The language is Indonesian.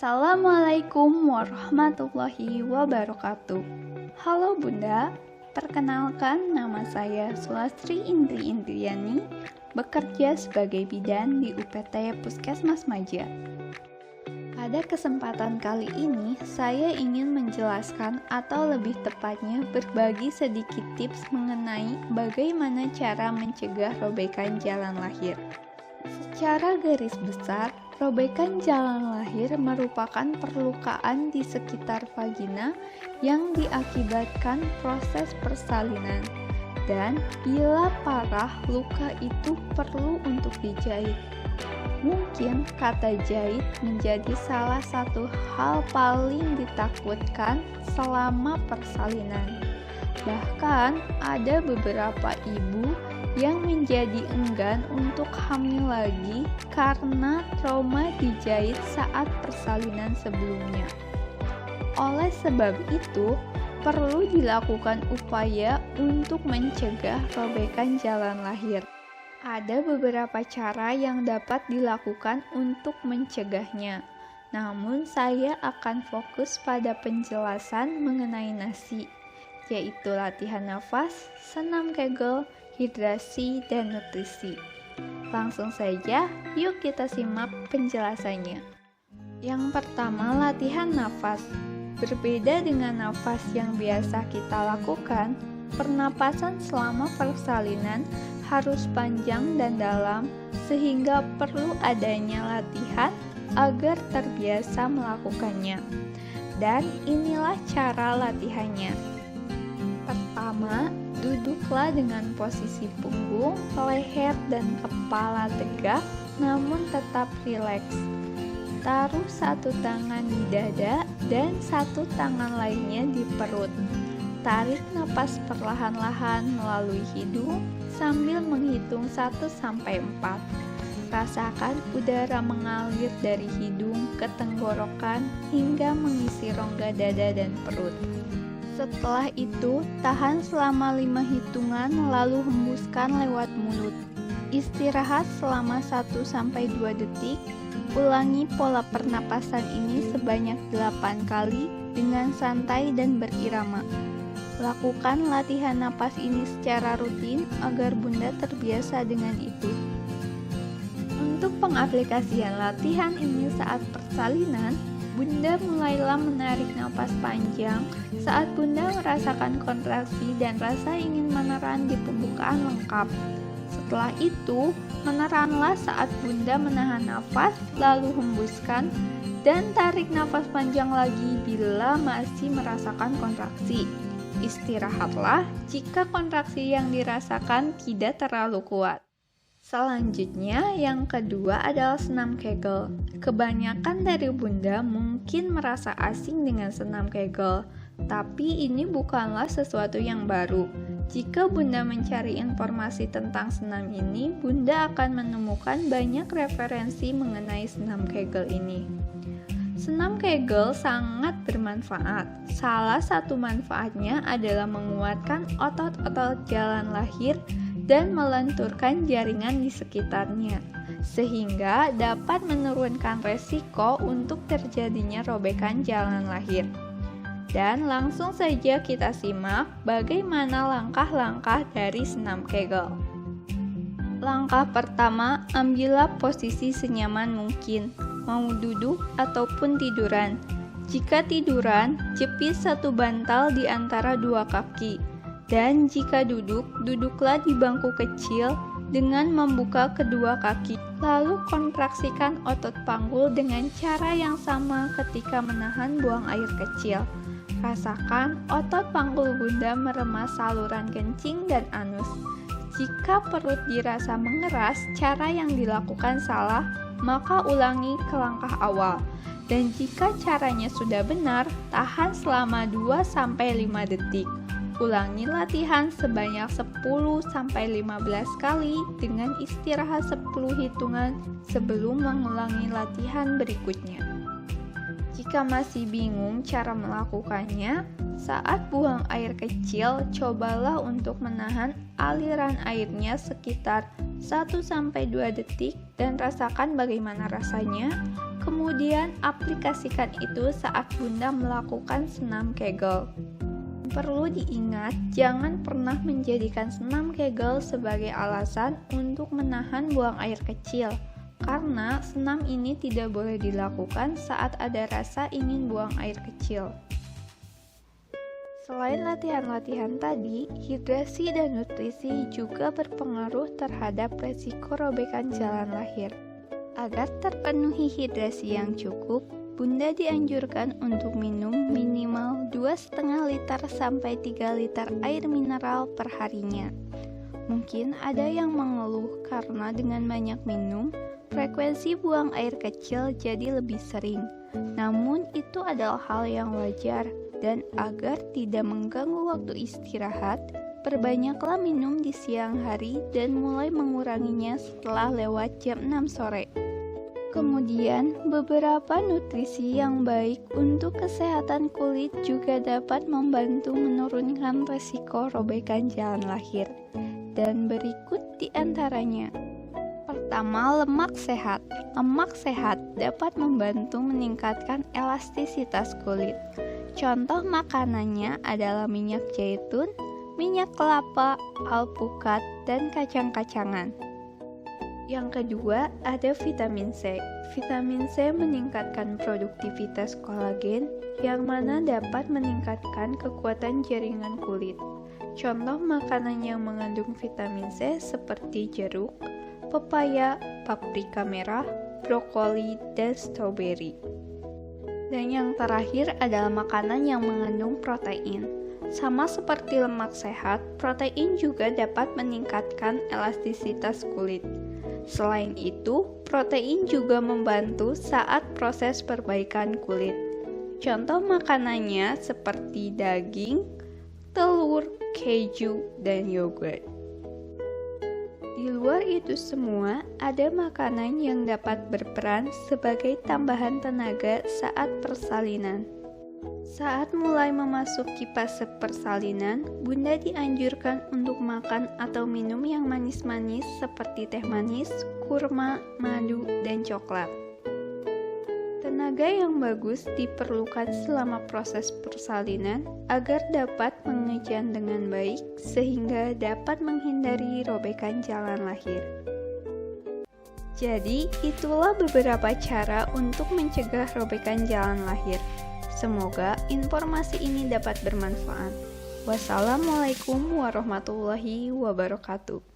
Assalamualaikum warahmatullahi wabarakatuh. Halo Bunda, perkenalkan nama saya Sulastri Indri Indriani, bekerja sebagai bidan di UPT Puskesmas Maja. Pada kesempatan kali ini, saya ingin menjelaskan atau lebih tepatnya berbagi sedikit tips mengenai bagaimana cara mencegah robekan jalan lahir. Secara garis besar, robekan jalan lahir merupakan perlukaan di sekitar vagina yang diakibatkan proses persalinan. Dan bila parah, luka itu perlu untuk dijahit. Mungkin kata jahit menjadi salah satu hal paling ditakutkan selama persalinan. Bahkan ada beberapa ibu yang menjadi enggan untuk hamil lagi karena trauma dijahit saat persalinan sebelumnya. Oleh sebab itu, perlu dilakukan upaya untuk mencegah robekan jalan lahir. Ada beberapa cara yang dapat dilakukan untuk mencegahnya. Namun saya akan fokus pada penjelasan mengenai nasi, yaitu latihan nafas, senam Kegel, hidrasi, dan nutrisi. Langsung saja, yuk kita simak penjelasannya. Yang pertama, latihan nafas. Berbeda dengan nafas yang biasa kita lakukan, pernapasan selama persalinan harus panjang dan dalam, sehingga perlu adanya latihan agar terbiasa melakukannya. Dan inilah cara latihannya. Pertama, duduklah dengan posisi punggung, leher, dan kepala tegak, namun tetap rileks. Taruh satu tangan di dada dan satu tangan lainnya di perut. Tarik napas perlahan-lahan melalui hidung sambil menghitung 1-4. Rasakan udara mengalir dari hidung ke tenggorokan hingga mengisi rongga dada dan perut. Setelah itu, tahan selama 5 hitungan lalu hembuskan lewat mulut. Istirahat selama 1-2 detik. Ulangi pola pernapasan ini sebanyak 8 kali dengan santai dan berirama. Lakukan latihan napas ini secara rutin agar Bunda terbiasa dengan itu. Untuk pengaplikasian latihan ini saat persalinan, Bunda mulailah menarik napas panjang saat Bunda merasakan kontraksi dan rasa ingin meneran di pembukaan lengkap. Setelah itu, meneranlah saat Bunda menahan nafas, lalu hembuskan, dan tarik nafas panjang lagi bila masih merasakan kontraksi. Istirahatlah jika kontraksi yang dirasakan tidak terlalu kuat. Selanjutnya, yang kedua adalah senam Kegel. Kebanyakan dari Bunda mungkin merasa asing dengan senam Kegel, tapi ini bukanlah sesuatu yang baru. Jika Bunda mencari informasi tentang senam ini, Bunda akan menemukan banyak referensi mengenai senam Kegel ini. Senam Kegel sangat bermanfaat. Salah satu manfaatnya adalah menguatkan otot-otot jalan lahir dan melenturkan jaringan di sekitarnya, sehingga dapat menurunkan resiko untuk terjadinya robekan jalan lahir. Dan langsung saja kita simak bagaimana langkah-langkah dari senam Kegel. Langkah pertama, ambillah posisi senyaman mungkin, mau duduk ataupun tiduran. Jika tiduran, jepit satu bantal di antara dua kaki. Dan jika duduk, duduklah di bangku kecil dengan membuka kedua kaki. Lalu kontraksikan otot panggul dengan cara yang sama ketika menahan buang air kecil. Rasakan otot panggul Bunda meremas saluran kencing dan anus. Jika perut dirasa mengeras, cara yang dilakukan salah, maka ulangi ke langkah awal. Dan jika caranya sudah benar, tahan selama 2-5 detik. Ulangi latihan sebanyak 10-15 kali dengan istirahat 10 hitungan sebelum mengulangi latihan berikutnya. Jika masih bingung cara melakukannya, saat buang air kecil, cobalah untuk menahan aliran airnya sekitar 1-2 detik dan rasakan bagaimana rasanya. Kemudian aplikasikan itu saat Bunda melakukan senam Kegel. Perlu diingat, jangan pernah menjadikan senam Kegel sebagai alasan untuk menahan buang air kecil, karena senam ini tidak boleh dilakukan saat ada rasa ingin buang air kecil. Selain latihan-latihan tadi, hidrasi dan nutrisi juga berpengaruh terhadap resiko robekan jalan lahir. Agar terpenuhi hidrasi yang cukup, Bunda dianjurkan untuk minum minimal 2,5 liter sampai 3 liter air mineral per harinya. Mungkin ada yang mengeluh karena dengan banyak minum, frekuensi buang air kecil jadi lebih sering. Namun itu adalah hal yang wajar, dan agar tidak mengganggu waktu istirahat, perbanyaklah minum di siang hari dan mulai menguranginya setelah lewat jam 6 sore. Kemudian, beberapa nutrisi yang baik untuk kesehatan kulit juga dapat membantu menurunkan resiko robekan jalan lahir. Dan berikut di antaranya. Pertama, lemak sehat. Lemak sehat dapat membantu meningkatkan elastisitas kulit. Contoh makanannya adalah minyak zaitun, minyak kelapa, alpukat, dan kacang-kacangan. Yang kedua, ada vitamin C. Vitamin C meningkatkan produktivitas kolagen, yang mana dapat meningkatkan kekuatan jaringan kulit. Contoh makanan yang mengandung vitamin C seperti jeruk, pepaya, paprika merah, brokoli, dan stroberi. Dan yang terakhir adalah makanan yang mengandung protein. Sama seperti lemak sehat, protein juga dapat meningkatkan elastisitas kulit. Selain itu, protein juga membantu saat proses perbaikan kulit. Contoh makanannya seperti daging, telur, keju, dan yogurt. Di luar itu semua, ada makanan yang dapat berperan sebagai tambahan tenaga saat persalinan. Saat mulai memasuki fase persalinan, Bunda dianjurkan untuk makan atau minum yang manis-manis seperti teh manis, kurma, madu, dan coklat. Tenaga yang bagus diperlukan selama proses persalinan agar dapat mengejan dengan baik sehingga dapat menghindari robekan jalan lahir. Jadi, itulah beberapa cara untuk mencegah robekan jalan lahir. Semoga informasi ini dapat bermanfaat. Wassalamualaikum warahmatullahi wabarakatuh.